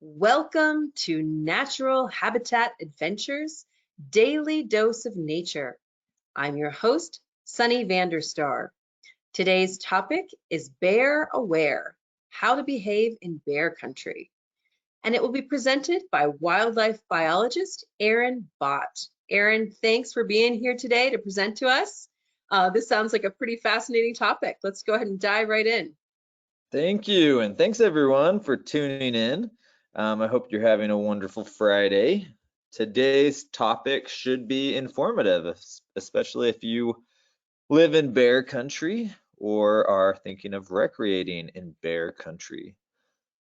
Welcome to Natural Habitat Adventures, Daily Dose of Nature. I'm your host, Sunny Vanderstar. Today's topic is Bear Aware, How to Behave in Bear Country. And it will be presented by wildlife biologist Aaron Bott. Aaron, thanks for being here today to present to us. This sounds like a pretty fascinating topic. Let's go ahead and dive right in. Thank you, and thanks everyone for tuning in. I hope you're having a wonderful Friday. Today's topic should be informative, especially if you live in bear country or are thinking of recreating in bear country.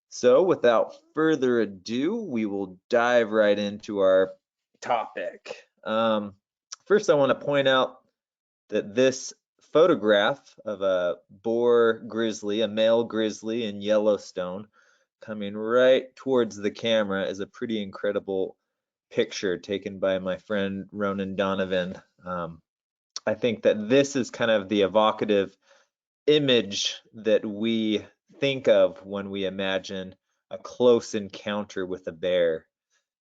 So without further ado, we will dive right into our topic. First, I want to point out that this photograph of a boar grizzly, a male grizzly in Yellowstone, coming right towards the camera is a pretty incredible picture taken by my friend Ronan Donovan. I think that this is kind of the evocative image that we think of when we imagine a close encounter with a bear.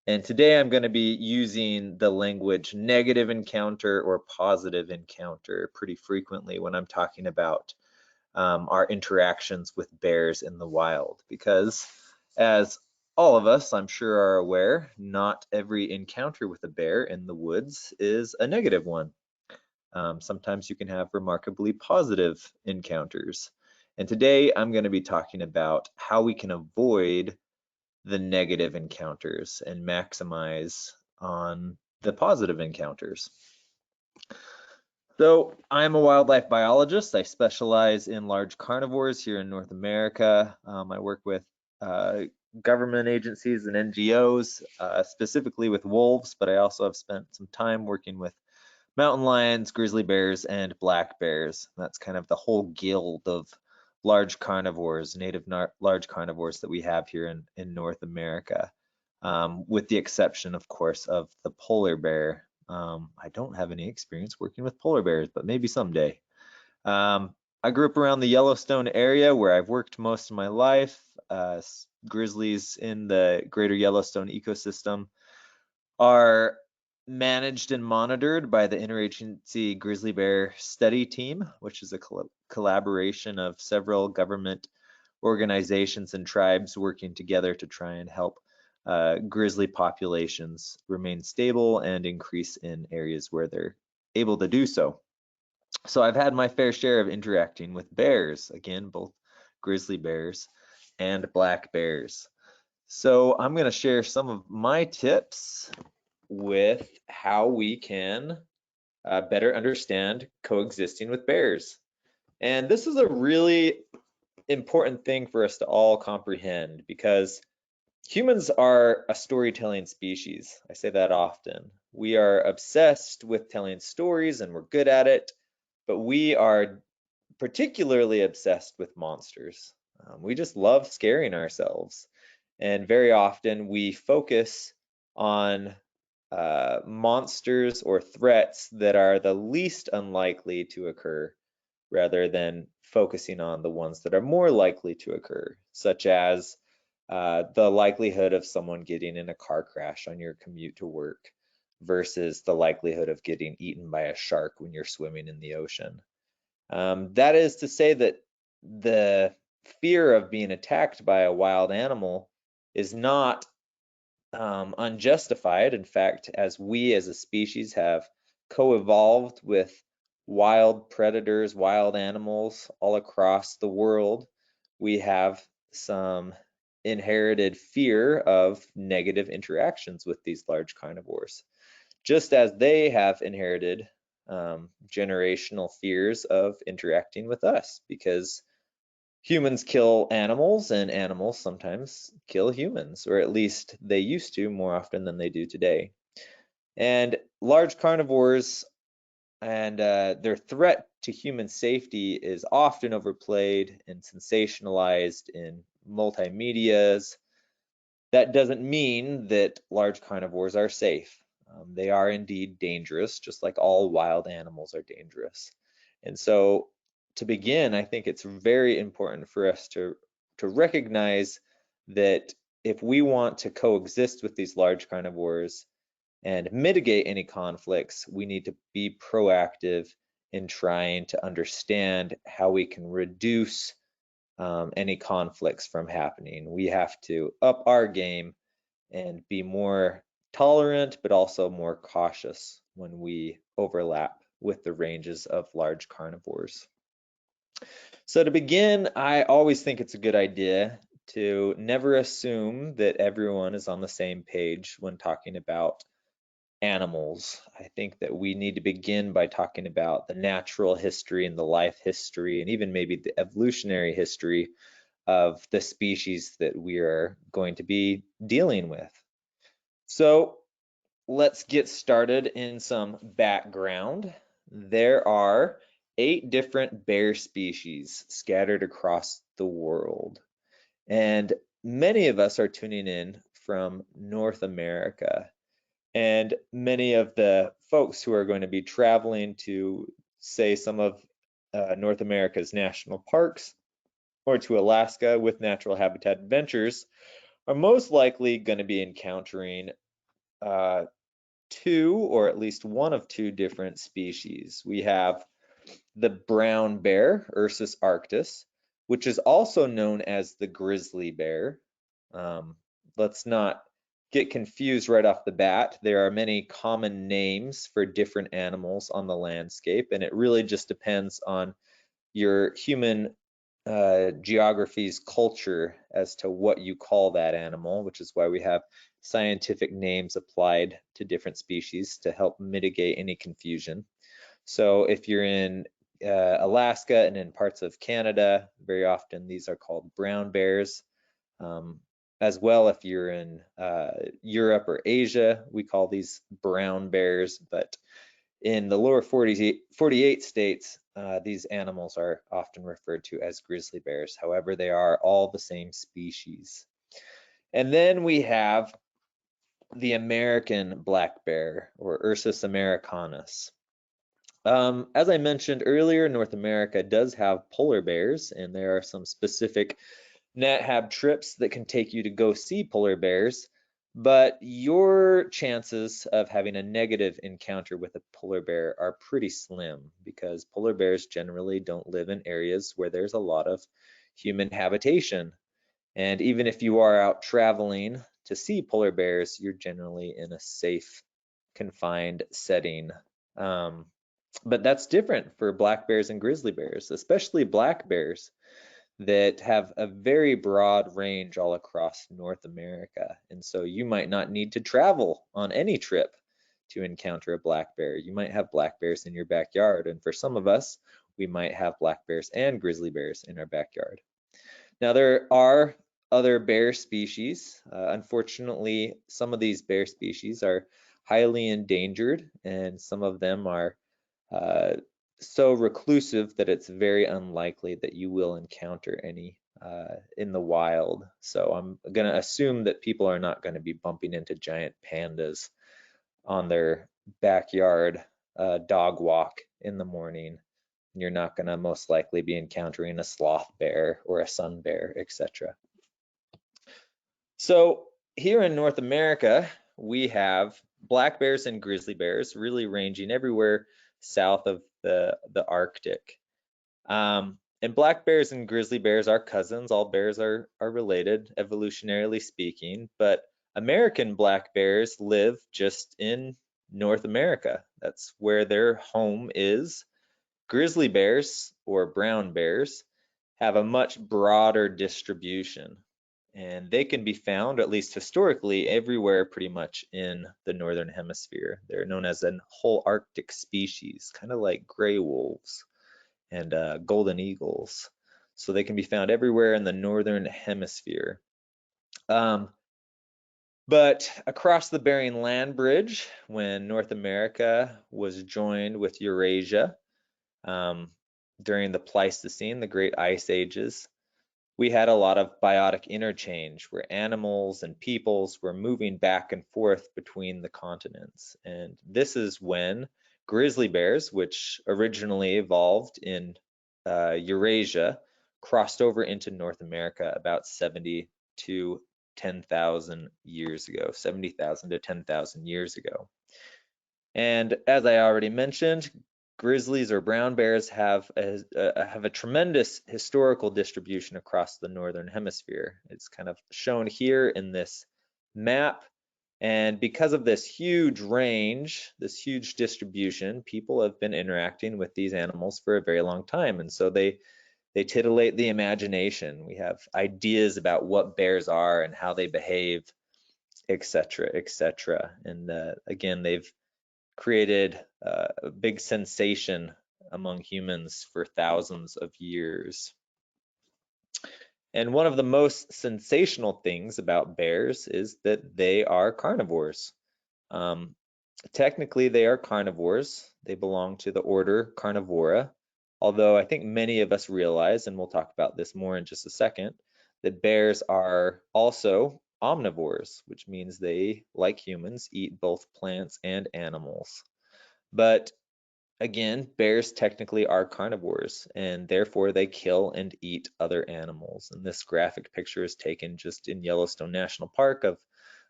And today I'm going to be using the language negative encounter or positive encounter pretty frequently when I'm talking about our interactions with bears in the wild, because as all of us, I'm sure, are aware, not every encounter with a bear in the woods is a negative one. Sometimes you can have remarkably positive encounters. And today I'm going to be talking about how we can avoid the negative encounters and maximize on the positive encounters. So I'm a wildlife biologist. I specialize in large carnivores here in North America. I work with government agencies and NGOs, specifically with wolves, but I also have spent some time working with mountain lions, grizzly bears, and black bears. That's kind of the whole guild of large carnivores, large carnivores that we have here in North America, with the exception, of course, of the polar bear. I don't have any experience working with polar bears, but maybe someday. I grew up around the Yellowstone area where I've worked most of my life. Grizzlies in the greater Yellowstone ecosystem are managed and monitored by the Interagency Grizzly Bear Study Team, which is a collaboration of several government organizations and tribes working together to try and help grizzly populations remain stable and increase in areas where they're able to do so. So I've had my fair share of interacting with bears, again, both grizzly bears and black bears. So I'm going to share some of my tips with how we can better understand coexisting with bears. And this is a really important thing for us to all comprehend, because humans are a storytelling species. I say that often. We are obsessed with telling stories and we're good at it, but we are particularly obsessed with monsters. We just love scaring ourselves. And very often we focus on monsters or threats that are the least unlikely to occur, rather than focusing on the ones that are more likely to occur, such as the likelihood of someone getting in a car crash on your commute to work versus the likelihood of getting eaten by a shark when you're swimming in the ocean. That is to say that the fear of being attacked by a wild animal is not unjustified. In fact, as we as a species have co-evolved with wild predators, wild animals all across the world, we have some inherited fear of negative interactions with these large carnivores, just as they have inherited generational fears of interacting with us, because humans kill animals and animals sometimes kill humans, or at least they used to more often than they do today. And large carnivores and their threat to human safety is often overplayed and sensationalized in multimedias. That doesn't mean that large carnivores are safe. They are indeed dangerous, just like all wild animals are dangerous. And so to begin, I think it's very important for us to recognize that if we want to coexist with these large carnivores and mitigate any conflicts, we need to be proactive in trying to understand how we can reduce any conflicts from happening. We have to up our game and be more tolerant, but also more cautious when we overlap with the ranges of large carnivores. So to begin, I always think it's a good idea to never assume that everyone is on the same page when talking about animals. I think that we need to begin by talking about the natural history and the life history, and even maybe the evolutionary history of the species that we are going to be dealing with. So let's get started in some background. There are 8 different bear species scattered across the world, and many of us are tuning in from North America. And many of the folks who are going to be traveling to, say, some of North America's national parks or to Alaska with Natural Habitat Adventures are most likely going to be encountering 2 or at least one of 2 different species. We have the brown bear, Ursus arctos, which is also known as the grizzly bear. Let's not get confused right off the bat. There are many common names for different animals on the landscape, and it really just depends on your human geography's culture as to what you call that animal, which is why we have scientific names applied to different species to help mitigate any confusion. So if you're in Alaska and in parts of Canada, very often these are called brown bears. As well, if you're in Europe or Asia, we call these brown bears, but in the lower 48 states, these animals are often referred to as grizzly bears. However, they are all the same species. And then we have the American black bear, or Ursus americanus. As I mentioned earlier, North America does have polar bears, and there are some specific NatHab trips that can take you to go see polar bears, but your chances of having a negative encounter with a polar bear are pretty slim because polar bears generally don't live in areas where there's a lot of human habitation. And even if you are out traveling to see polar bears, you're generally in a safe, confined setting. But that's different for black bears and grizzly bears, especially black bears that have a very broad range all across North America. And so you might not need to travel on any trip to encounter a black bear. You might have black bears in your backyard. And for some of us, we might have black bears and grizzly bears in our backyard. Now, there are other bear species. Unfortunately, some of these bear species are highly endangered, and some of them are so reclusive that it's very unlikely that you will encounter any in the wild. So I'm going to assume that people are not going to be bumping into giant pandas on their backyard dog walk in the morning. You're not going to most likely be encountering a sloth bear or a sun bear, etc. So here in North America, we have black bears and grizzly bears really ranging everywhere south of the Arctic. And black bears and grizzly bears are cousins. All bears are related, evolutionarily speaking, but American black bears live just in North America. That's where their home is. Grizzly bears, or brown bears, have a much broader distribution, and they can be found, at least historically, everywhere pretty much in the northern hemisphere. They're known as a whole Arctic species, kind of like gray wolves and golden eagles. So they can be found everywhere in the northern hemisphere. But across the Bering Land Bridge, when North America was joined with Eurasia during the Pleistocene, the Great Ice Ages, we had a lot of biotic interchange where animals and peoples were moving back and forth between the continents. And this is when grizzly bears, which originally evolved in Eurasia, crossed over into North America about 72 10,000 years ago, 70,000 to 10,000 years ago. And as I already mentioned, grizzlies or brown bears have a tremendous historical distribution across the northern hemisphere. It's kind of shown here in this map. And because of this huge range, this huge distribution, people have been interacting with these animals for a very long time. And so they titillate the imagination. We have ideas about what bears are and how they behave, etc., etc. And again, they've created a big sensation among humans for thousands of years. And one of the most sensational things about bears is that they are carnivores. Technically, they are carnivores. They belong to the order Carnivora, although I think many of us realize, and we'll talk about this more in just a second, that bears are also omnivores, which means they, like humans, eat both plants and animals. But again, bears technically are carnivores, and therefore they kill and eat other animals. And this graphic picture is taken just in Yellowstone National Park of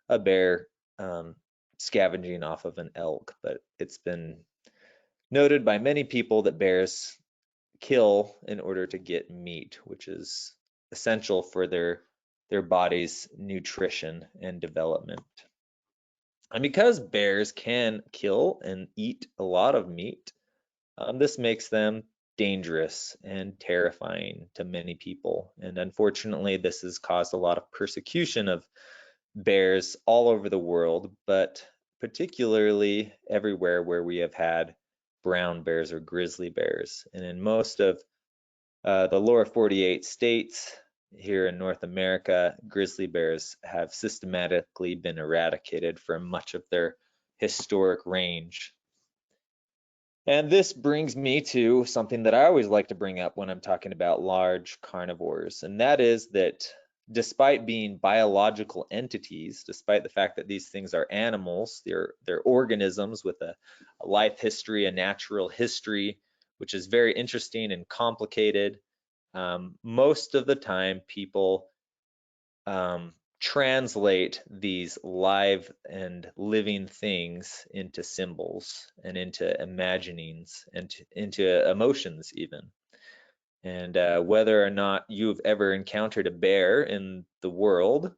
a bear scavenging off of an elk. But it's been noted by many people that bears kill in order to get meat, which is essential for their body's nutrition and development. And because bears can kill and eat a lot of meat, this makes them dangerous and terrifying to many people. And unfortunately, this has caused a lot of persecution of bears all over the world, but particularly everywhere where we have had brown bears or grizzly bears. And in most of the lower 48 states here in North America, grizzly bears have systematically been eradicated from much of their historic range. And this brings me to something that I always like to bring up when I'm talking about large carnivores, and that is that despite being biological entities, despite the fact that these things are animals, they're organisms with a life history, a natural history, which is very interesting and complicated. Most of the time, people translate these live and living things into symbols and into imaginings and into emotions even. And whether or not you've ever encountered a bear in the world,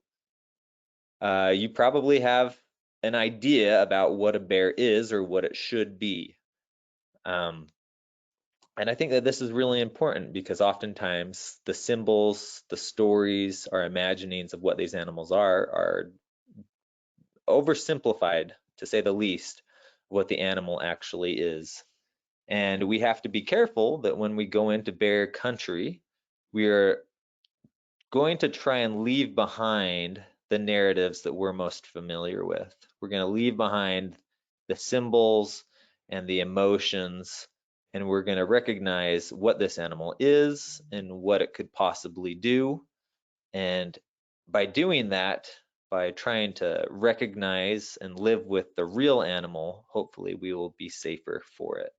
you probably have an idea about what a bear is or what it should be. And I think that this is really important because oftentimes the symbols, the stories, our imaginings of what these animals are oversimplified, to say the least, what the animal actually is. And we have to be careful that when we go into bear country, we are going to try and leave behind the narratives that we're most familiar with. We're going to leave behind the symbols and the emotions, and we're going to recognize what this animal is and what it could possibly do. And by doing that, by trying to recognize and live with the real animal, hopefully we will be safer for it.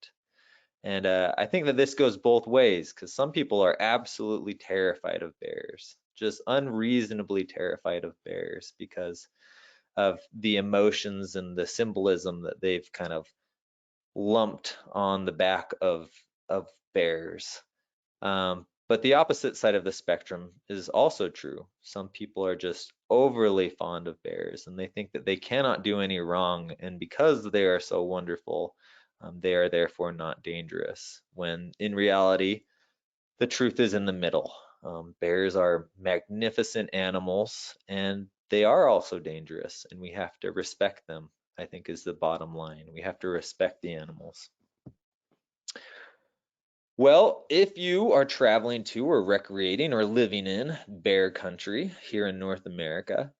And I think that this goes both ways because some people are absolutely terrified of bears, just unreasonably terrified of bears because of the emotions and the symbolism that they've kind of lumped on the back of bears. But the opposite side of the spectrum is also true. Some people are just overly fond of bears and they think that they cannot do any wrong. And because they are so wonderful, they are therefore not dangerous. When in reality, the truth is in the middle. Bears are magnificent animals and they are also dangerous, and we have to respect them, I think is the bottom line. We have to respect the animals. Well, if you are traveling to or recreating or living in bear country here in North America,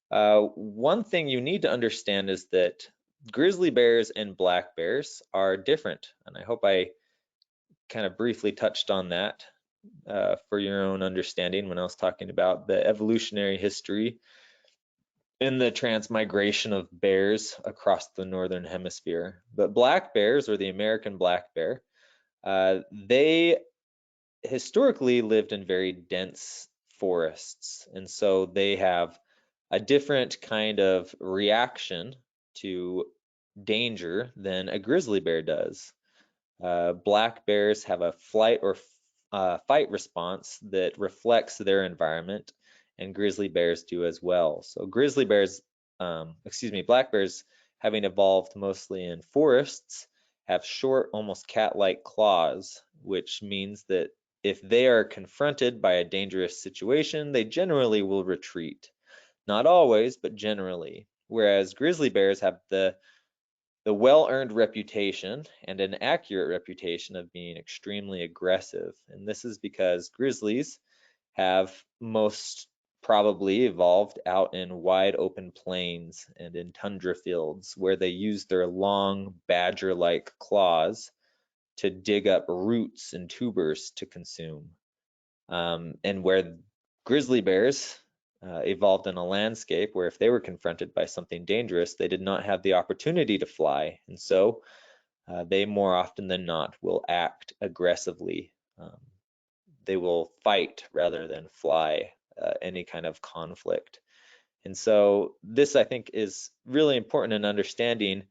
one thing you need to understand is that grizzly bears and black bears are different. And I hope I kind of briefly touched on that for your own understanding when I was talking about the evolutionary history in the transmigration of bears across the northern hemisphere. But black bears, or the American black bear, they historically lived in very dense forests, and so they have a different kind of reaction to danger than a grizzly bear does. Black bears have a flight or fight response that reflects their environment, and grizzly bears do as well. So black bears, having evolved mostly in forests, have short, almost cat-like claws, which means that if they are confronted by a dangerous situation, they generally will retreat. Not always, but generally. Whereas grizzly bears have the well-earned reputation and an accurate reputation of being extremely aggressive. And this is because grizzlies have most probably evolved out in wide open plains and in tundra fields where they use their long badger-like claws to dig up roots and tubers to consume. And where grizzly bears evolved in a landscape where if they were confronted by something dangerous, they did not have the opportunity to fly. And so they more often than not will act aggressively. They will fight rather than fly any kind of conflict. And so this, I think, is really important in understanding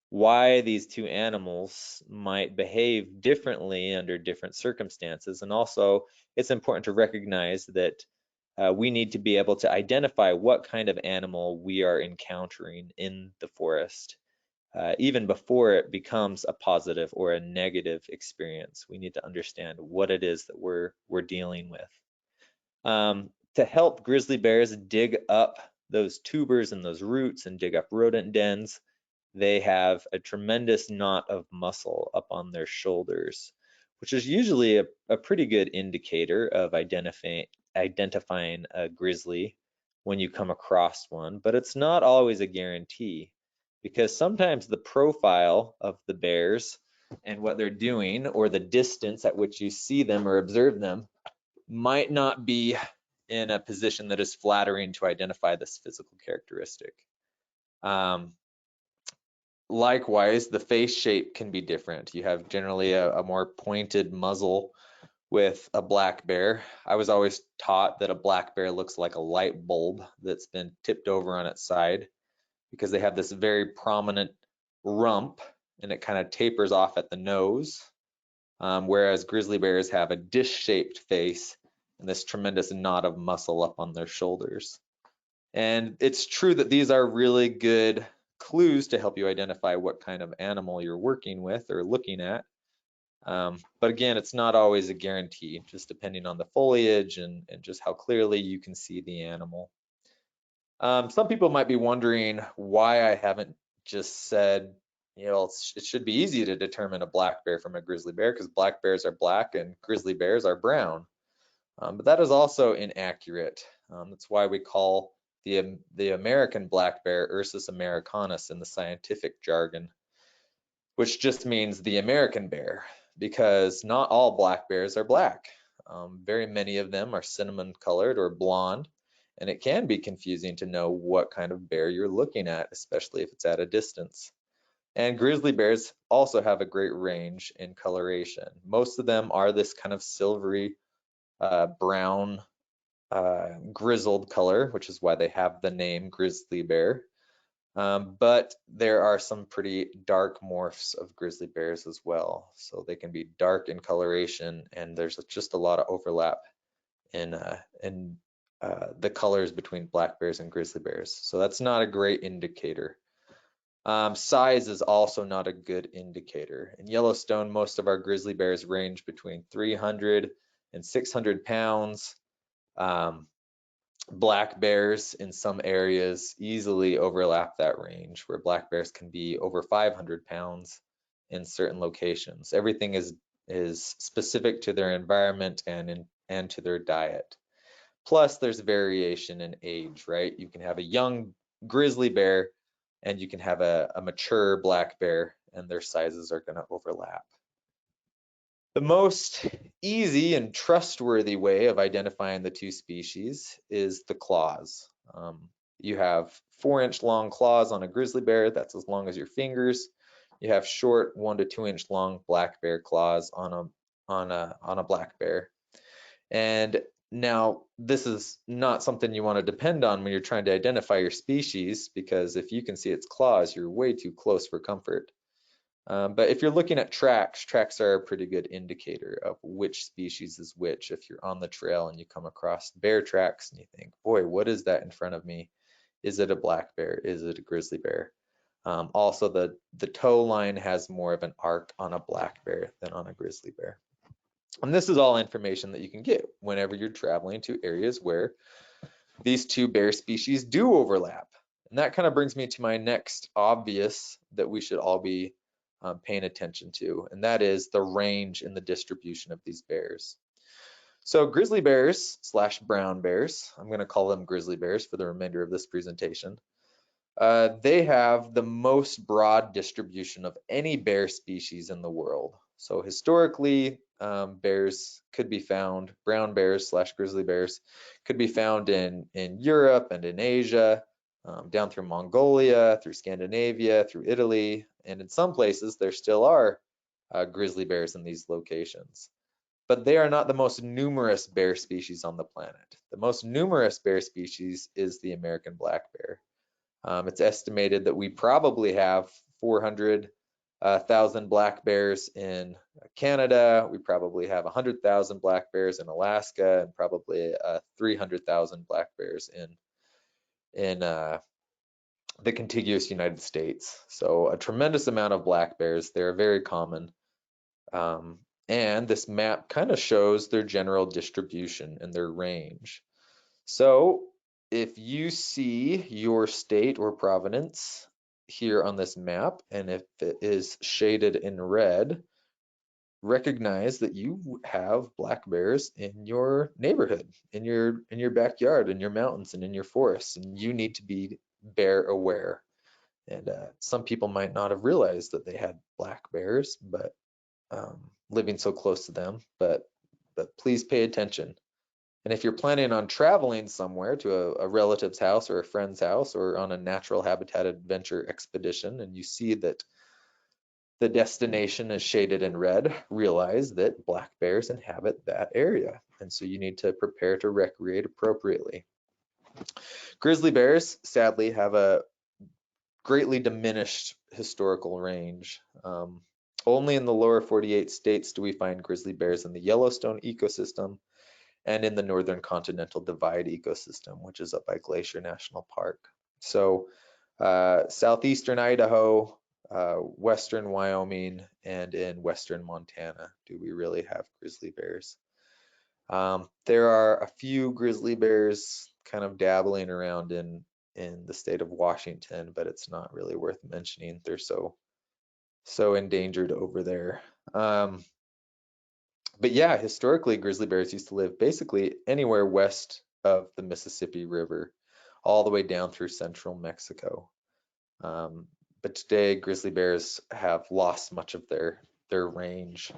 why these two animals might behave differently under different circumstances. And also, it's important to recognize that we need to be able to identify what kind of animal we are encountering in the forest. Even before it becomes a positive or a negative experience, we need to understand what it is that we're dealing with. To help grizzly bears dig up those tubers and those roots and dig up rodent dens, they have a tremendous knot of muscle up on their shoulders, which is usually a pretty good indicator of identifying a grizzly when you come across one, but it's not always a guarantee, because sometimes the profile of the bears and what they're doing, or the distance at which you see them or observe them, might not be in a position that is flattering to identify this physical characteristic. Likewise, the face shape can be different. You have generally a more pointed muzzle with a black bear. I was always taught that a black bear looks like a light bulb that's been tipped over on its side, because they have this very prominent rump and it kind of tapers off at the nose, whereas grizzly bears have a dish-shaped face and this tremendous knot of muscle up on their shoulders. And it's true that these are really good clues to help you identify what kind of animal you're working with or looking at. But again, it's not always a guarantee, just depending on the foliage and just how clearly you can see the animal. Some people might be wondering why I haven't just said, it should be easy to determine a black bear from a grizzly bear, because black bears are black and grizzly bears are brown. But that is also inaccurate. That's why we call the American black bear Ursus americanus in the scientific jargon, which just means the American bear, because not all black bears are black. Very many of them are cinnamon colored or blonde, and it can be confusing to know what kind of bear you're looking at, especially if it's at a distance. And grizzly bears also have a great range in coloration. Most of them are this kind of silvery brown grizzled color, which is why they have the name grizzly bear. But there are some pretty dark morphs of grizzly bears as well. So they can be dark in coloration, and there's just a lot of overlap in the colors between black bears and grizzly bears. So that's not a great indicator. Size is also not a good indicator. In Yellowstone, most of our grizzly bears range between 300 and 600 pounds. Black bears in some areas easily overlap that range, where black bears can be over 500 pounds in certain locations. Everything is specific to their environment and to their diet. Plus, there's variation in age, right? You can have a young grizzly bear and you can have a mature black bear, and their sizes are going to overlap. The most easy and trustworthy way of identifying the two species is the claws. You have 4-inch long claws on a grizzly bear, that's as long as your fingers. You have short 1 to 2 inch long black bear claws on a black bear. And Now, this is not something you want to depend on when you're trying to identify your species, because if you can see its claws, you're way too close for comfort. But if you're looking at tracks, tracks are a pretty good indicator of which species is which. If you're on the trail and you come across bear tracks and you think, boy, what is that in front of me? Is it a black bear? Is it a grizzly bear? Also, the toe line has more of an arc on a black bear than on a grizzly bear. And this is all information that you can get whenever you're traveling to areas where these two bear species do overlap. And that kind of brings me to my next obvious that we should all be paying attention to, and that is the range in the distribution of these bears. So grizzly bears / brown bears, I'm going to call them grizzly bears for the remainder of this presentation. They have the most broad distribution of any bear species in the world. So historically, bears could be found, brown bears / grizzly bears could be found in Europe and in Asia, down through Mongolia, through Scandinavia, through Italy, and in some places there still are grizzly bears in these locations. But they are not the most numerous bear species on the planet. The most numerous bear species is the American black bear. It's estimated that we probably have 400,000 black bears in Canada. We probably have 100,000 black bears in Alaska, and probably 300,000 black bears in the contiguous United States. So a tremendous amount of black bears. They're very common. And this map kind of shows their general distribution and their range. So if you see your state or province here on this map, and if it is shaded in red, recognize that you have black bears in your neighborhood, in your backyard, in your mountains, and in your forests, and you need to be bear aware. And some people might not have realized that they had black bears, but living so close to them, but please pay attention. And if you're planning on traveling somewhere to a relative's house or a friend's house, or on a natural habitat adventure expedition, and you see that the destination is shaded in red, realize that black bears inhabit that area. And so you need to prepare to recreate appropriately. Grizzly bears, sadly, have a greatly diminished historical range. Only in the lower 48 states do we find grizzly bears in the Yellowstone ecosystem and in the Northern Continental Divide ecosystem, which is up by Glacier National Park. So southeastern Idaho, western Wyoming, and in western Montana do we really have grizzly bears. There are a few grizzly bears kind of dabbling around in the state of Washington, but it's not really worth mentioning. They're so endangered over there. But yeah, historically, grizzly bears used to live basically anywhere west of the Mississippi River, all the way down through central Mexico. But today, grizzly bears have lost much of their range.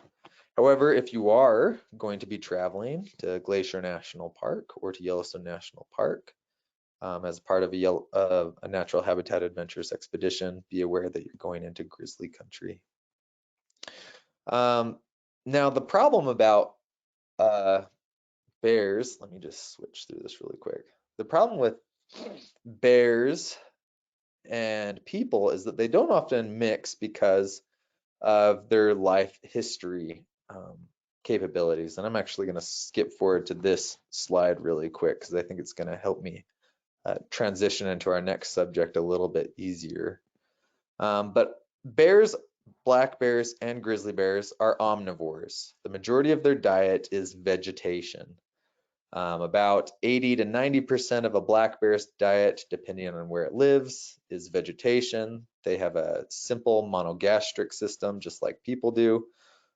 However, if you are going to be traveling to Glacier National Park or to Yellowstone National Park as part of a natural habitat adventures expedition, be aware that you're going into grizzly country. Now, the problem about bears, let me just switch through this really quick. The problem with bears and people is that they don't often mix because of their life history capabilities. And I'm actually going to skip forward to this slide really quick because I think it's going to help me transition into our next subject a little bit easier. But bears, black bears, and grizzly bears are omnivores. The majority of their diet is vegetation. About 80 to 90% of a black bear's diet, depending on where it lives, is vegetation. They have a simple monogastric system, just like people do.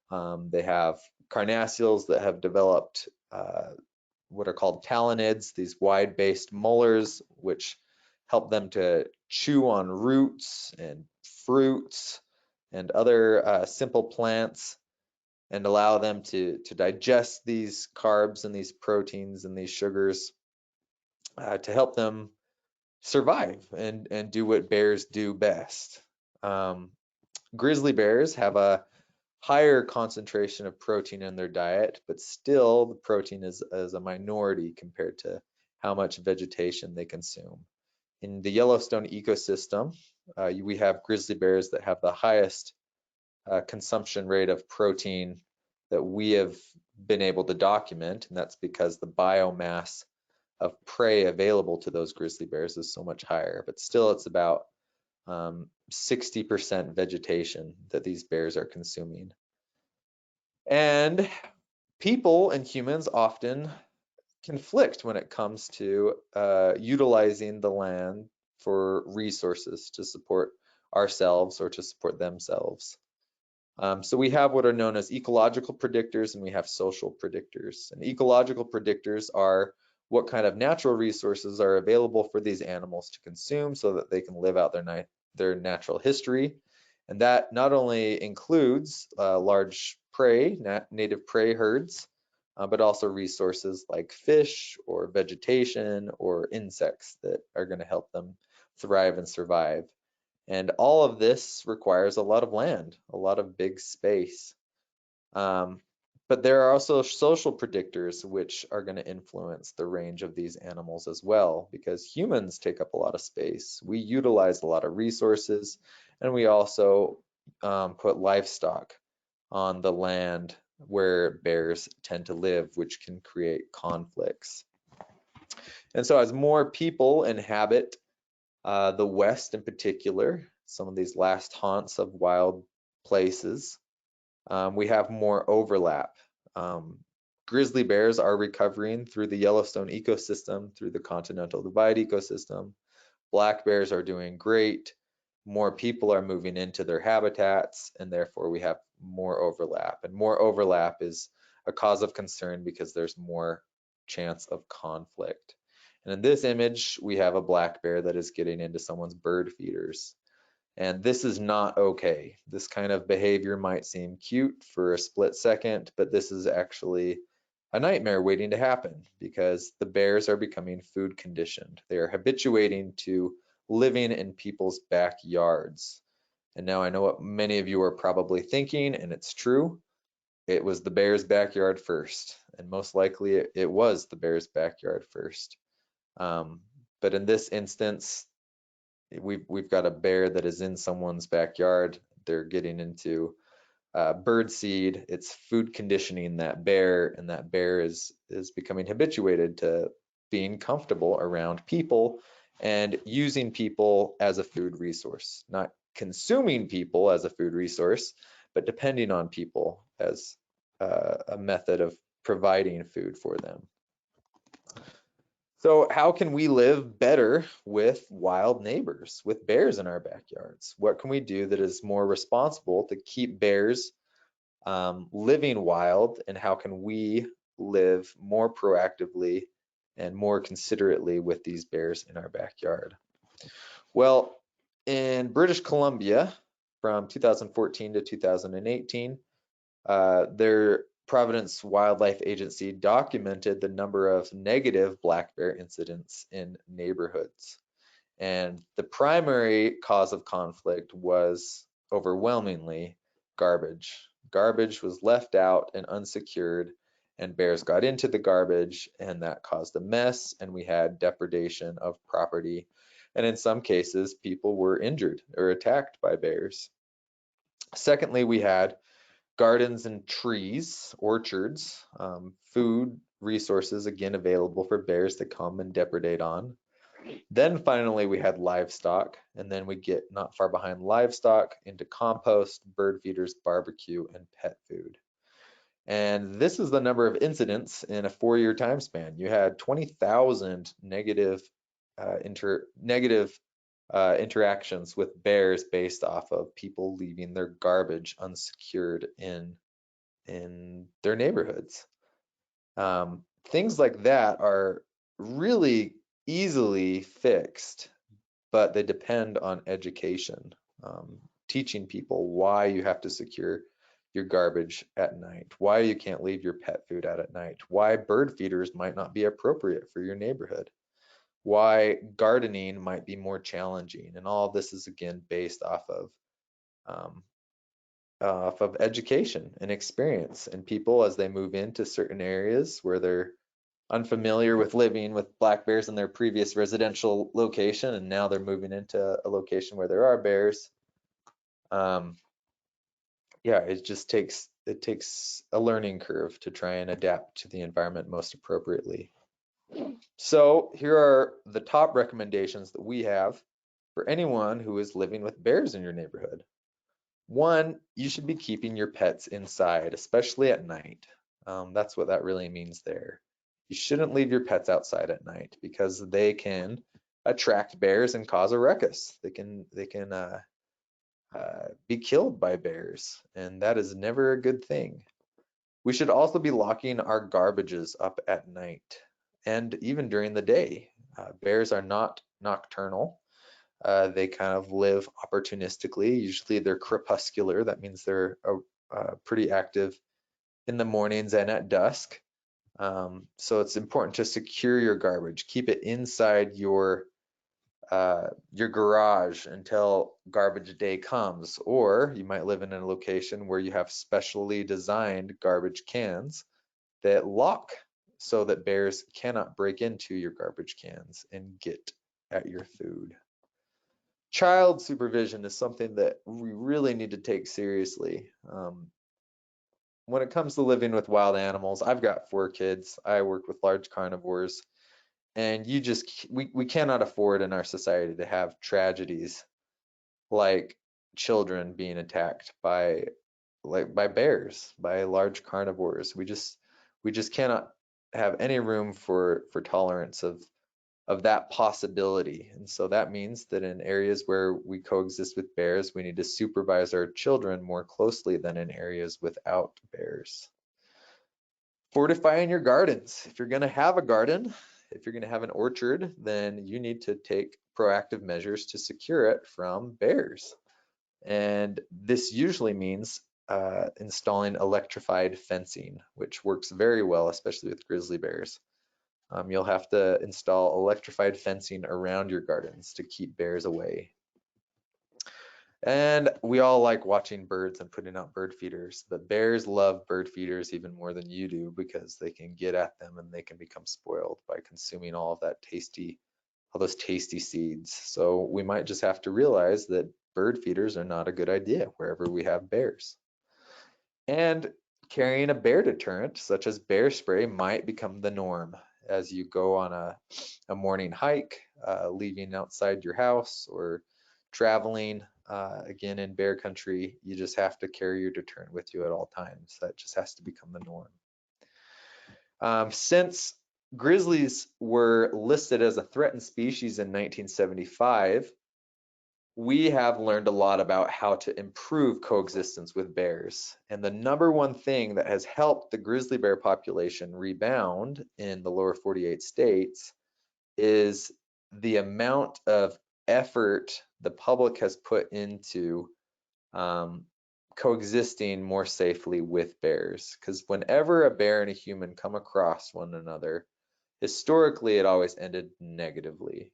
They have carnassials that have developed what are called talonids, these wide-based molars, which help them to chew on roots and fruits and other simple plants, and allow them to digest these carbs and these proteins and these sugars to help them survive and do what bears do best. Grizzly bears have a higher concentration of protein in their diet, but still the protein is a minority compared to how much vegetation they consume. In the Yellowstone ecosystem, we have grizzly bears that have the highest consumption rate of protein that we have been able to document, and that's because the biomass of prey available to those grizzly bears is so much higher. But still, it's about 60% vegetation that these bears are consuming. And people and humans often conflict when it comes to utilizing the land for resources to support ourselves or to support themselves. So we have what are known as ecological predictors and we have social predictors. And ecological predictors are what kind of natural resources are available for these animals to consume so that they can live out their natural history. And that not only includes large prey, native prey herds, but also resources like fish or vegetation or insects that are going to help them thrive and survive. And all of this requires a lot of land, a lot of big space. But there are also social predictors which are going to influence the range of these animals as well, because humans take up a lot of space. We utilize a lot of resources, and we also put livestock on the land where bears tend to live, which can create conflicts. And so as more people inhabit the West in particular, some of these last haunts of wild places, we have more overlap. Grizzly bears are recovering through the Yellowstone ecosystem, through the Continental Divide ecosystem. Black bears are doing great. More people are moving into their habitats, and therefore we have more overlap. And more overlap is a cause of concern because there's more chance of conflict. And in this image, we have a black bear that is getting into someone's bird feeders. And this is not okay. This kind of behavior might seem cute for a split second, but this is actually a nightmare waiting to happen because the bears are becoming food conditioned. They are habituating to living in people's backyards. And now I know what many of you are probably thinking, and it's true. It was the bear's backyard first, and most likely it was the bear's backyard first. But in this instance, we've got a bear that is in someone's backyard. They're getting into bird seed. It's food conditioning that bear, and that bear is becoming habituated to being comfortable around people and using people as a food resource, not consuming people as a food resource, but depending on people as a method of providing food for them. So how can we live better with wild neighbors, with bears in our backyards? What can we do that is more responsible to keep bears living wild, and how can we live more proactively and more considerately with these bears in our backyard? Well, in British Columbia, from 2014 to 2018, their Providence Wildlife Agency documented the number of negative black bear incidents in neighborhoods. And the primary cause of conflict was overwhelmingly garbage. Garbage was left out and unsecured, and bears got into the garbage, and that caused a mess, and we had depredation of property. And in some cases, people were injured or attacked by bears. Secondly, we had gardens and trees, orchards, food resources, again, available for bears to come and depredate on. Then finally, we had livestock, and then we get not far behind livestock into compost, bird feeders, barbecue, and pet food. And this is the number of incidents in a 4-year time span. You had 20,000 negative interactions with bears based off of people leaving their garbage unsecured in their neighborhoods. Things like that are really easily fixed, but they depend on education, teaching people why you have to secure your garbage at night, why you can't leave your pet food out at night, why bird feeders might not be appropriate for your neighborhood, why gardening might be more challenging. And all of this is again based off of off of education and experience, and people as they move into certain areas where they're unfamiliar with living with black bears in their previous residential location, and now they're moving into a location where there are bears. Yeah, it takes a learning curve to try and adapt to the environment most appropriately. So here are the top recommendations that we have for anyone who is living with bears in your neighborhood. One, you should be keeping your pets inside, especially at night. That's what that really means there. You shouldn't leave your pets outside at night because they can attract bears and cause a ruckus. They can be killed by bears, and that is never a good thing. We should also be locking our garbages up at night and even during the day. Bears are not nocturnal. They kind of live opportunistically. Usually they're crepuscular. That means they're pretty active in the mornings and at dusk. So it's important to secure your garbage. Keep it inside your garage until garbage day comes, or you might live in a location where you have specially designed garbage cans that lock so that bears cannot break into your garbage cans and get at your food. Child supervision is something that we really need to take seriously. When it comes to living with wild animals, I've got 4 kids. I work with large carnivores, and we cannot afford in our society to have tragedies like children being attacked by bears, by large carnivores. We just cannot have any room for tolerance of that possibility. And so that means that in areas where we coexist with bears, we need to supervise our children more closely than in areas without bears. Fortifying your gardens. If you're going to have a garden, if you're going to have an orchard, then you need to take proactive measures to secure it from bears. And this usually means installing electrified fencing, which works very well, especially with grizzly bears. You'll have to install electrified fencing around your gardens to keep bears away. And we all like watching birds and putting out bird feeders, but bears love bird feeders even more than you do because they can get at them and they can become spoiled by consuming all those tasty seeds. So we might just have to realize that bird feeders are not a good idea wherever we have bears. And carrying a bear deterrent, such as bear spray, might become the norm as you go on a morning hike, leaving outside your house, or traveling. Again, in bear country, you just have to carry your deterrent with you at all times. That just has to become the norm. Since grizzlies were listed as a threatened species in 1975, we have learned a lot about how to improve coexistence with bears. And the number one thing that has helped the grizzly bear population rebound in the lower 48 states is the amount of effort the public has put into coexisting more safely with bears. Because whenever a bear and a human come across one another, historically it always ended negatively.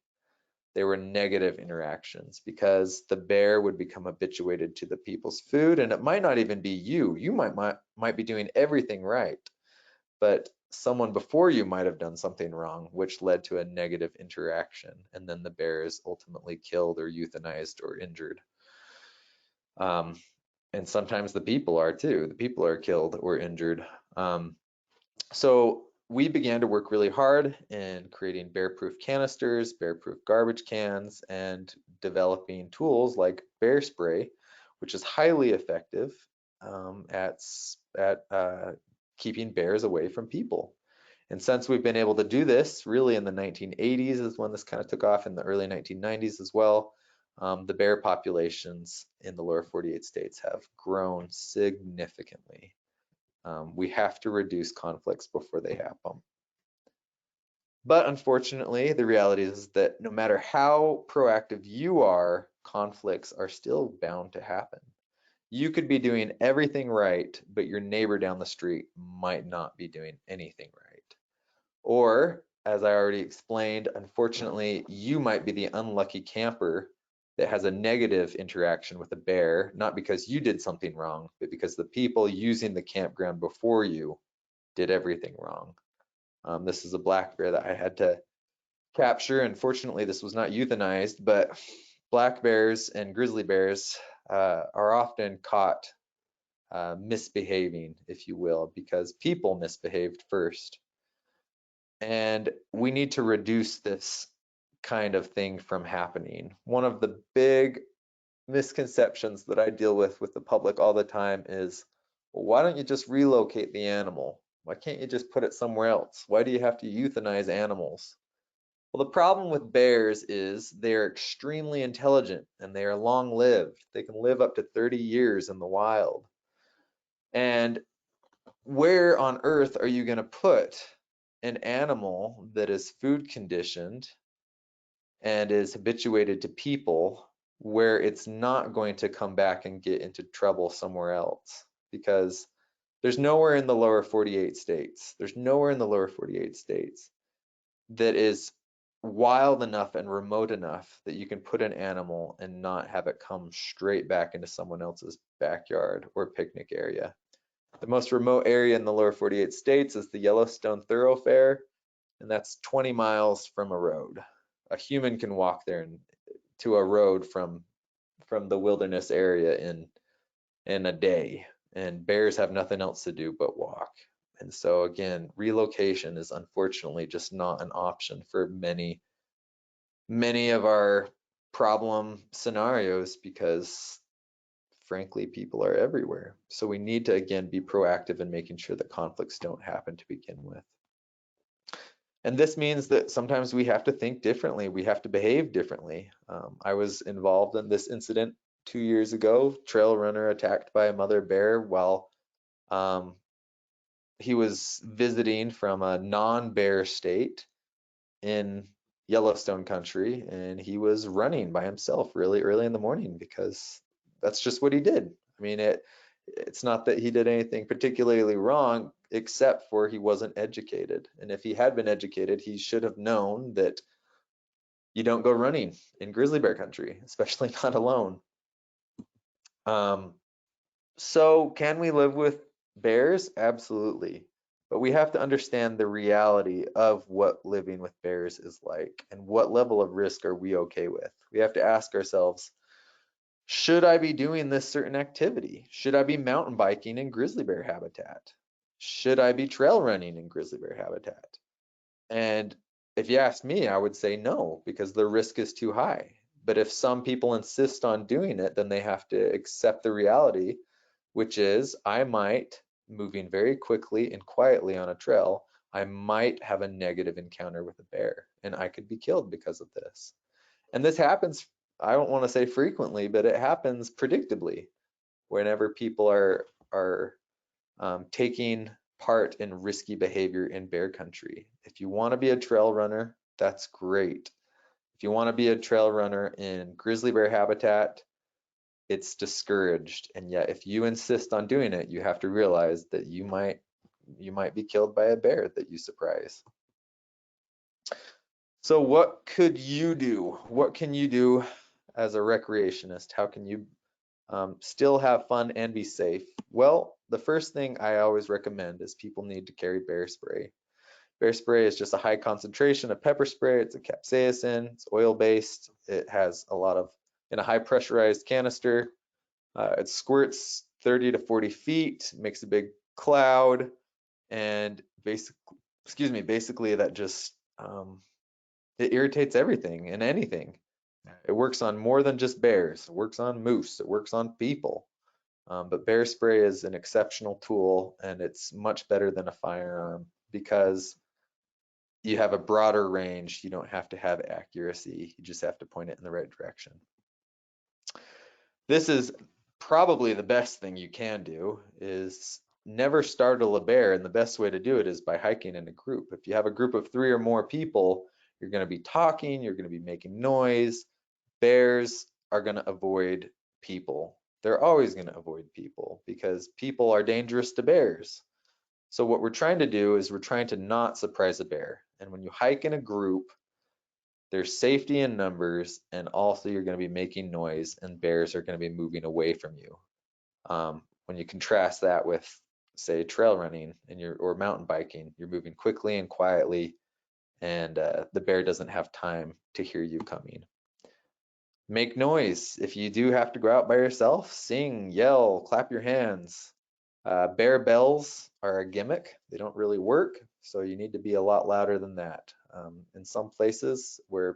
They were negative interactions because the bear would become habituated to the people's food, and it might not even be you. You might be doing everything right, but someone before you might have done something wrong, which led to a negative interaction, and then the bear is ultimately killed or euthanized or injured. And sometimes the people are too. The people are killed or injured. So we began to work really hard in creating bear-proof canisters, bear-proof garbage cans, and developing tools like bear spray, which is highly effective at keeping bears away from people. And since we've been able to do this, really in the 1980s is when this kind of took off, in the early 1990s as well, the bear populations in the lower 48 states have grown significantly. We have to reduce conflicts before they happen. But unfortunately, the reality is that no matter how proactive you are, conflicts are still bound to happen. You could be doing everything right, but your neighbor down the street might not be doing anything right. Or, as I already explained, unfortunately, you might be the unlucky camper that has a negative interaction with a bear, not because you did something wrong, but because the people using the campground before you did everything wrong. This is a black bear that I had to capture. Unfortunately, this was not euthanized, but black bears and grizzly bears are often caught misbehaving, if you will, because people misbehaved first. And we need to reduce this kind of thing from happening. One of the big misconceptions that I deal with the public all the time is, well, why don't you just relocate the animal? Why can't you just put it somewhere else? Why do you have to euthanize animals? Well, the problem with bears is they're extremely intelligent and they are long-lived. They can live up to 30 years in the wild. And where on earth are you going to put an animal that is food conditioned and is habituated to people where it's not going to come back and get into trouble somewhere else? Because there's nowhere in the lower 48 states, there's nowhere in the lower 48 states that is wild enough and remote enough that you can put an animal and not have it come straight back into someone else's backyard or picnic area. The most remote area in the lower 48 states is the Yellowstone Thoroughfare, and that's 20 miles from a road. A human can walk there to a road from the wilderness area in a day, and bears have nothing else to do but walk. And so again, relocation is unfortunately just not an option for many of our problem scenarios, because frankly, people are everywhere. So we need to, again, be proactive in making sure that conflicts don't happen to begin with. And this means that sometimes we have to think differently. We have to behave differently. I was involved in this incident 2 years ago. Trail runner attacked by a mother bear while he was visiting from a non-bear state in Yellowstone country, and he was running by himself really early in the morning because that's just what he did. I mean, it's not that he did anything particularly wrong, except for he wasn't educated. And if he had been educated, he should have known that you don't go running in grizzly bear country, especially not alone. So can we live with bears? Absolutely. But we have to understand the reality of what living with bears is like and what level of risk are we okay with. We have to ask ourselves, should I be doing this certain activity? Should I be mountain biking in grizzly bear habitat? Should I be trail running in grizzly bear habitat? And if you ask me, I would say no, because the risk is too high. But if some people insist on doing it, then they have to accept the reality, which is I might, moving very quickly and quietly on a trail, I might have a negative encounter with a bear and I could be killed because of this. And this happens, I don't want to say frequently, but it happens predictably whenever people are taking part in risky behavior in bear country. If you want to be a trail runner, that's great. If you want to be a trail runner in grizzly bear habitat, it's discouraged. And yet if you insist on doing it, you have to realize that you might be killed by a bear that you surprise. So what could you do? What can you do as a recreationist? How can you still have fun and be safe? Well, the first thing I always recommend is people need to carry bear spray. Bear spray is just a high concentration of pepper spray. It's a capsaicin, it's oil-based. It has a lot of, in a high pressurized canister. It squirts 30 to 40 feet, makes a big cloud, and basically that just, it irritates everything and anything. It works on more than just bears. It works on moose. It works on people. But bear spray is an exceptional tool, and it's much better than a firearm because you have a broader range. You don't have to have accuracy. You just have to point it in the right direction. This is probably the best thing you can do, is never startle a bear, and the best way to do it is by hiking in a group. If you have a group of 3 or more people, you're going to be talking, you're going to be making noise. Bears are going to avoid people. They're always going to avoid people because people are dangerous to bears. So what we're trying to do is we're trying to not surprise a bear. And when you hike in a group, There's safety in numbers, and also you're going to be making noise, and bears are going to be moving away from you. When you contrast that with, say, trail running or mountain biking, you're moving quickly and quietly, and the bear doesn't have time to hear you coming. Make noise. If you do have to go out by yourself, sing, yell, clap your hands. Bear bells are a gimmick. They don't really work, so you need to be a lot louder than that. In some places where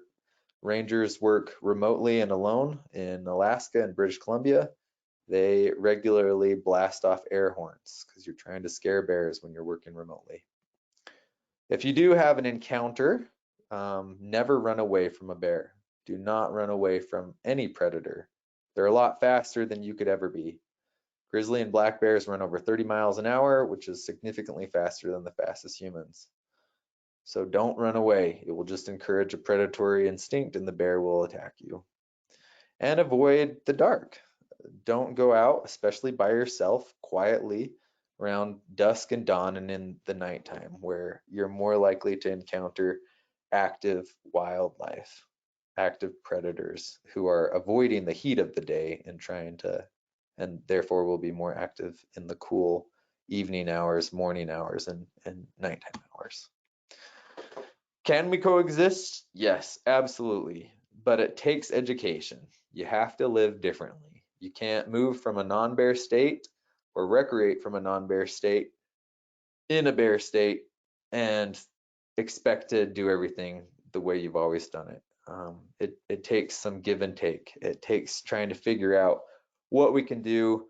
rangers work remotely and alone, in Alaska and British Columbia, they regularly blast off air horns because you're trying to scare bears when you're working remotely. If you do have an encounter, never run away from a bear. Do not run away from any predator. They're a lot faster than you could ever be. Grizzly and black bears run over 30 miles an hour, which is significantly faster than the fastest humans. So don't run away. It will just encourage a predatory instinct and the bear will attack you. And avoid the dark. Don't go out, especially by yourself, quietly around dusk and dawn and in the nighttime, where you're more likely to encounter active wildlife, active predators who are avoiding the heat of the day and therefore will be more active in the cool evening hours, morning hours, and nighttime hours. Can we coexist? Yes, absolutely. But it takes education. You have to live differently. You can't move from a non-bear state or recreate from a non-bear state in a bear state and expect to do everything the way you've always done it. It takes some give and take. It takes trying to figure out what we can do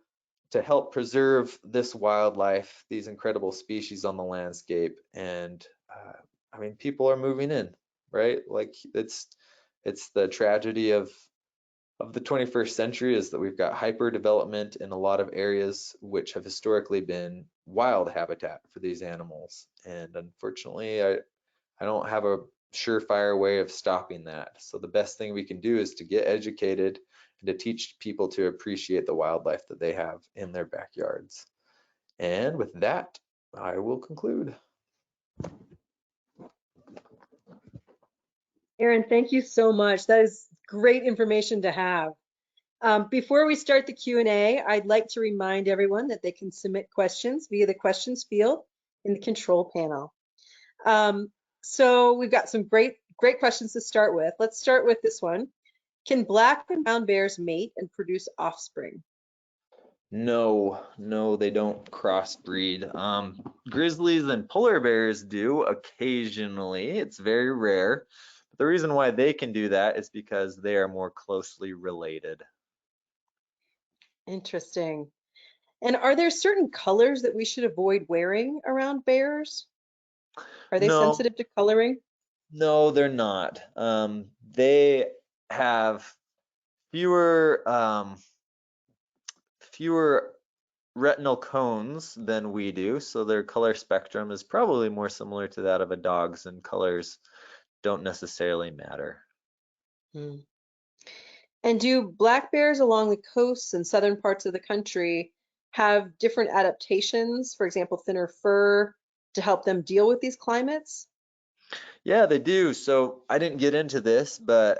to help preserve this wildlife, these incredible species on the landscape. And I mean, people are moving in, right? Like it's the tragedy of the 21st century is that we've got hyper development in a lot of areas which have historically been wild habitat for these animals. And unfortunately, I don't have a surefire way of stopping that. So the best thing we can do is to get educated and to teach people to appreciate the wildlife that they have in their backyards. And with that, I will conclude. Aaron, thank you so much. That is great information to have. Before we start the Q&A, I'd like to remind everyone that they can submit questions via the questions field in the control panel. So we've got some great questions to start with. Let's start with this one. Can black and brown bears mate and produce offspring? No, they don't crossbreed. Grizzlies and polar bears do occasionally. It's very rare. But the reason why they can do that is because they are more closely related. Interesting. And are there certain colors that we should avoid wearing around bears? Are they No, sensitive to coloring? no, they're not. They have fewer fewer retinal cones than we do, so their color spectrum is probably more similar to that of a dog's, and colors don't necessarily matter. Hmm. And do black bears along the coasts and southern parts of the country have different adaptations, for example, thinner fur to help them deal with these climates? Yeah, they do. So I didn't get into this, but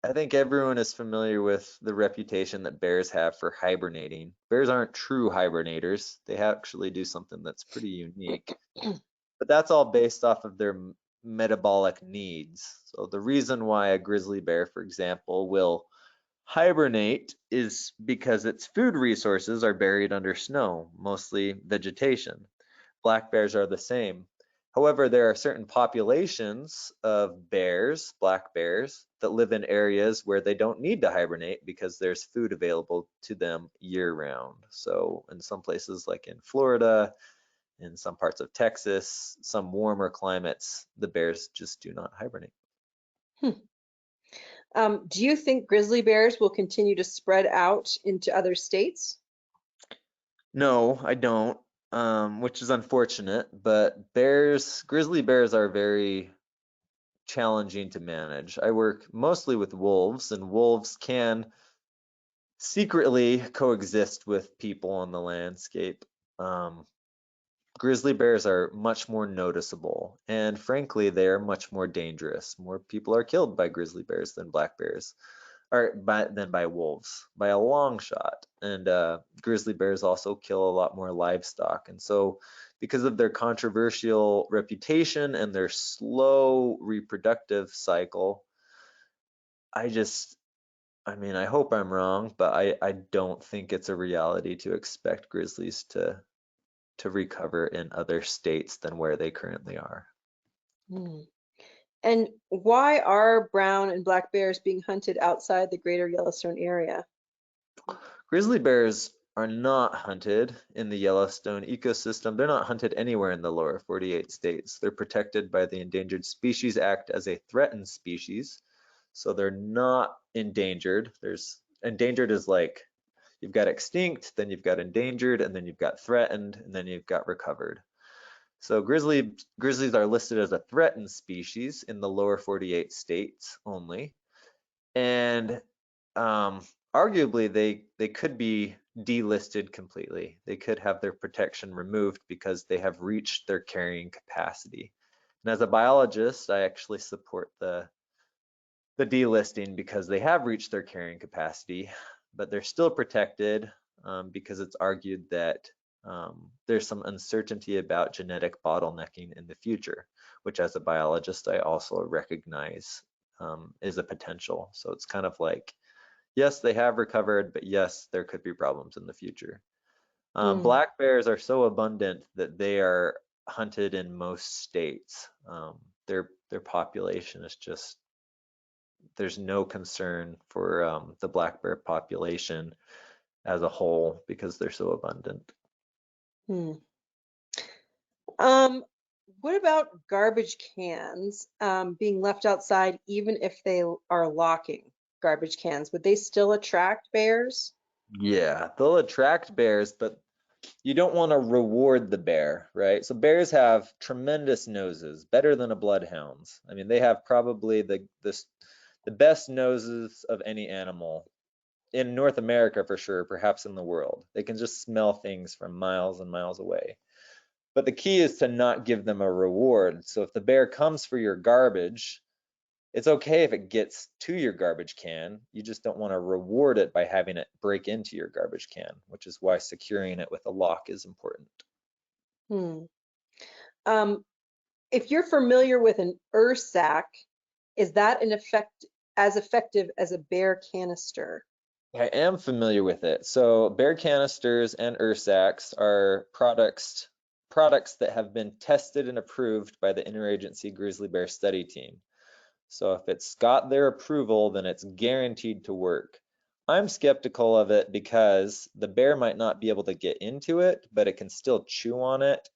I think everyone is familiar with the reputation that bears have for hibernating. Bears aren't true hibernators. They actually do something that's pretty unique. But that's all based off of their metabolic needs. So the reason why a grizzly bear, for example, will hibernate is because its food resources are buried under snow, mostly vegetation. Black bears are the same. However, there are certain populations of bears, black bears, that live in areas where they don't need to hibernate because there's food available to them year round. So in some places like in Florida, in some parts of Texas, some warmer climates, the bears just do not hibernate. Hmm. Do you think grizzly bears will continue to spread out into other states? No, I don't, which is unfortunate, but grizzly bears are very challenging to manage. I work mostly with wolves, and wolves can secretly coexist with people on the landscape. grizzly bears are much more noticeable, and frankly, they are much more dangerous. More people are killed by grizzly bears than black bears, or than by wolves, by a long shot. And grizzly bears also kill a lot more livestock. And so, because of their controversial reputation and their slow reproductive cycle, I mean, I hope I'm wrong, but I don't think it's a reality to expect grizzlies to recover in other states than where they currently are. Hmm. And why are brown and black bears being hunted outside the greater Yellowstone area? Grizzly bears are not hunted in the Yellowstone ecosystem. They're not hunted anywhere in the lower 48 states. They're protected by the Endangered Species Act as a threatened species. So they're not endangered. There's endangered is like you've got extinct, then you've got endangered, and then you've got threatened, and then you've got recovered. So grizzlies are listed as a threatened species in the lower 48 states only. And arguably, they could be delisted completely. They could have their protection removed because they have reached their carrying capacity. And as a biologist, I actually support the delisting because they have reached their carrying capacity, but they're still protected because it's argued that there's some uncertainty about genetic bottlenecking in the future, which as a biologist, I also recognize is a potential. So it's kind of like, yes, they have recovered, but yes, there could be problems in the future. Hmm. Black bears are so abundant that they are hunted in most states. Their population is just, there's no concern for the black bear population as a whole because they're so abundant. Hmm. Um, what about garbage cans being left outside even if they are locking garbage cans? Would they still attract bears? Yeah, they'll attract bears, but you don't want to reward the bear, right? So bears have tremendous noses, better than a bloodhound's. I mean, they have probably the best noses of any animal in North America for sure, perhaps in the world. They can just smell things from miles and miles away. But the key is to not give them a reward. So if the bear comes for your garbage, it's okay if it gets to your garbage can. You just don't want to reward it by having it break into your garbage can, which is why securing it with a lock is important. Hmm. Um, if you're familiar with an URSAC, is that an effect as effective as a bear canister? I am familiar with it. So bear canisters and URSACs are products that have been tested and approved by the Interagency Grizzly Bear Study Team. So if it's got their approval, then it's guaranteed to work. I'm skeptical of it because the bear might not be able to get into it, but it can still chew on it.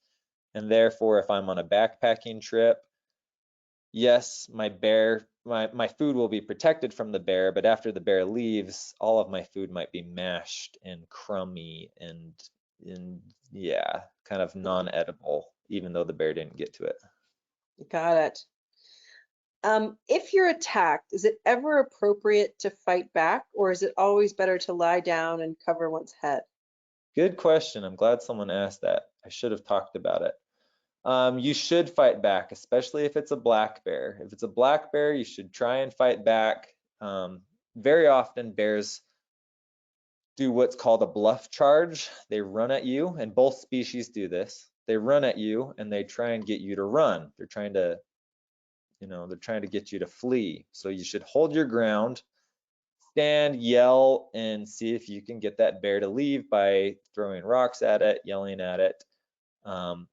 And therefore, if I'm on a backpacking trip, yes, my food will be protected from the bear, but after the bear leaves, all of my food might be mashed and crummy and yeah, kind of non-edible, even though the bear didn't get to it. Got it. If you're attacked, is it ever appropriate to fight back, or is it always better to lie down and cover one's head? Good question. I'm glad someone asked that. I should have talked about it. You should fight back, especially if it's a black bear. If it's a black bear, you should try and fight back. Very often, bears do what's called a bluff charge. They run at you, and both species do this. They run at you and they try and get you to run. They're trying to, they're trying to get you to flee. So you should hold your ground, stand, yell, and see if you can get that bear to leave by throwing rocks at it, yelling at it.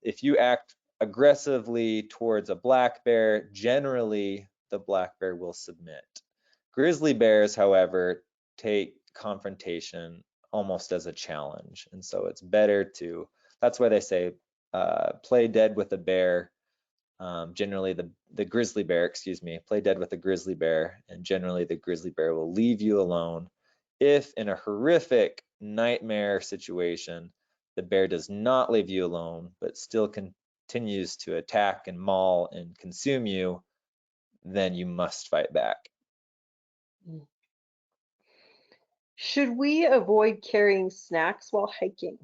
If you act aggressively towards a black bear, generally the black bear will submit. Grizzly bears, however, take confrontation almost as a challenge. And so it's better to, that's why they say play dead with a bear. Generally the grizzly bear, excuse me, play dead with a grizzly bear, and generally the grizzly bear will leave you alone. If in a horrific nightmare situation, the bear does not leave you alone, but still continues to attack and maul and consume you, then you must fight back. Mm. Should we avoid carrying snacks while hiking?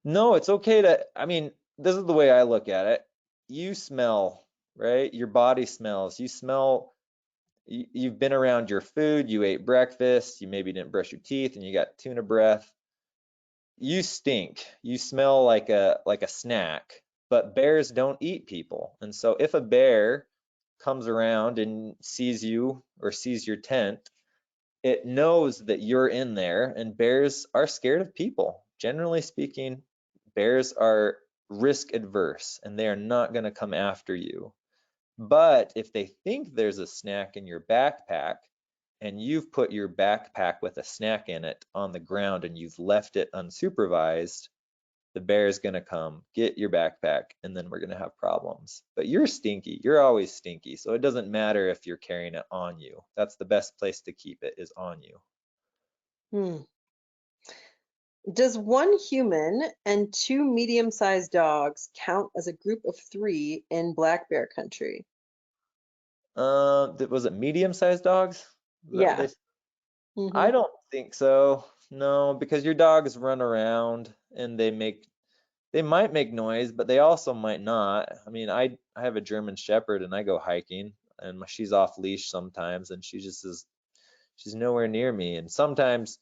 No, it's okay to, I mean, this is the way I look at it. You smell, right? Your body smells. You smell, you've been around your food, you ate breakfast, you maybe didn't brush your teeth and you got tuna breath. You stink. You smell like a snack. But bears don't eat people. And so if a bear comes around and sees you or sees your tent, it knows that you're in there, and bears are scared of people. Generally speaking, bears are risk adverse and they are not going to come after you. But if they think there's a snack in your backpack and you've put your backpack with a snack in it on the ground and you've left it unsupervised, the bear is going to come get your backpack and then we're going to have problems. But you're stinky. You're always stinky. So it doesn't matter if you're carrying it on you. That's the best place to keep it, is on you. Hmm. Does one human and two medium-sized dogs count as a group of three in black bear country? Was it medium-sized dogs? Is that what Yeah. they? I don't think so. No, because your dogs run around and they might make noise, but they also might not. I mean, I have a German Shepherd and I go hiking and she's off leash sometimes and she's nowhere near me. And sometimes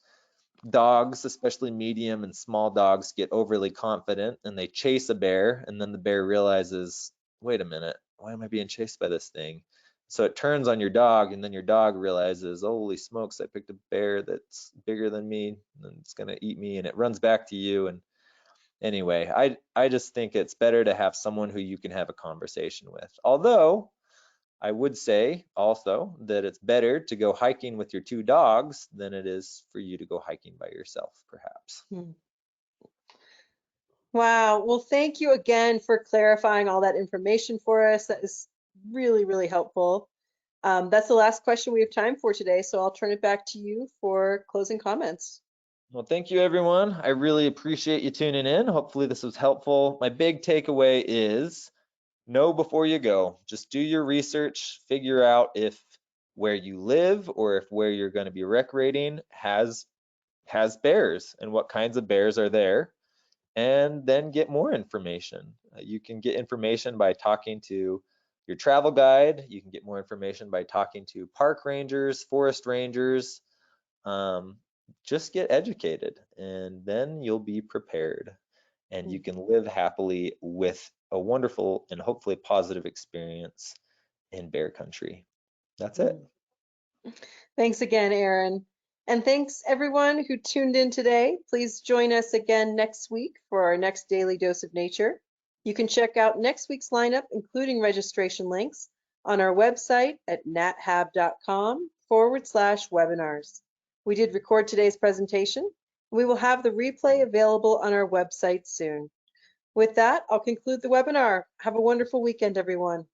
dogs, especially medium and small dogs, get overly confident and they chase a bear, and then the bear realizes, wait a minute, why am I being chased by this thing? So it turns on your dog, and then your dog realizes, holy smokes, I picked a bear that's bigger than me and it's gonna eat me, and it runs back to you. And anyway, I just think it's better to have someone who you can have a conversation with. Although I would say also that it's better to go hiking with your two dogs than it is for you to go hiking by yourself, perhaps. Hmm. Wow. Well, thank you again for clarifying all that information for us. That is really, really helpful. That's the last question we have time for today, so I'll turn it back to you for closing comments. Well, thank you, everyone. I really appreciate you tuning in. Hopefully this was helpful. My big takeaway is know before you go. Just do your research, figure out if where you live or if where you're going to be recreating has bears and what kinds of bears are there, and then get more information. You can get information by talking to your travel guide. You can get more information by talking to park rangers, forest rangers. Um, just get educated, and then you'll be prepared, and you can live happily with a wonderful and hopefully positive experience in bear country. That's it. Mhm. Thanks again, Aaron. And thanks everyone who tuned in today. Please join us again next week for our next daily dose of nature. You can check out next week's lineup, including registration links, on our website at nathab.com/webinars. We did record today's presentation. We will have the replay available on our website soon. With that, I'll conclude the webinar. Have a wonderful weekend, everyone.